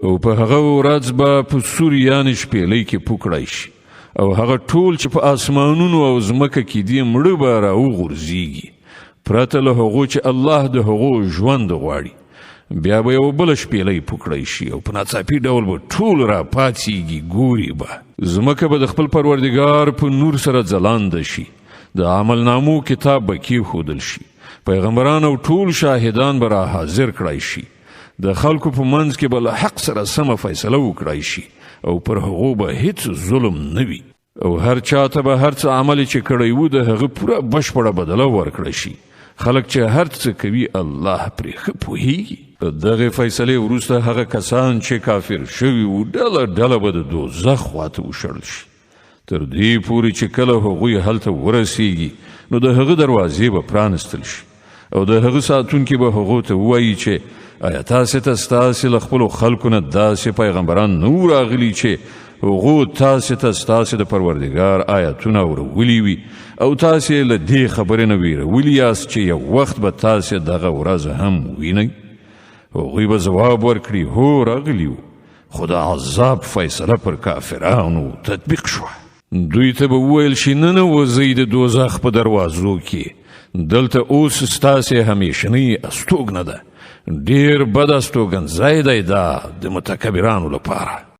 او په هغه ورځ به په سوریان شپېلۍ کې پوکړای شي او هغه ټول چې په اسمانونو او ځمکه کې دي مړه به راوغورځېږي پرته له هغو چې الله د هغو ژوند غواړي. بیا به یو بله شپېلۍ پوکړی شي او په ناڅاپي ډول به ټول راپاڅېږي، ګوري به ځمکه به د خپل پروردګار په نور سره ځلانده شي، د عملنامو کتاب به کېښودل شي، پیغمبران او ټول شاهدان به را حاضر کړای شي، د خلکو په منځ کې به له حق سره سمه فیصله وکړای شي او پر هغو به هیڅ ظلم نه وي او هر چاته به هر څه عمل چې کړی و د هغه پوره بشپړه بدله ورکړی شي. خلک چې هر څه کوي الله پرې ښه پوهیږي. دغه فیصلې وروسته هغه کسان چې کافر شوي وو ډله ډله به د دوزخ خواته وشړل شي تر دې پورې چې کله هغوی هلته ورسیږي نو د هغه دروازې به پرانستل شي او د هغه ساتونکي به هغو ته ووایي چې آیا تاسې ته ستاسې له خپلو خلکو نه داسې پیغمبران نه راغلي چې هغو تاسې ته ستاسې د پروردګار آیتونه اورولي وي او تاسې له دې خبرې نه ویرولي یاست چې یو وخت به تاسې دغه ورځ هم وینئ؟ هغوی به ځواب ورکړي هو راغلي وو، خو د عذاب فیصله پر کافرانو تطبیق شوه. دوی ته به وویل شي ننوځئ د دوزخ په دروازو کې، دلته اوس ستاسې همیشنۍ استوګنه ده، ډیر بد استوګنځای دی دا د متکبرانو لپاره.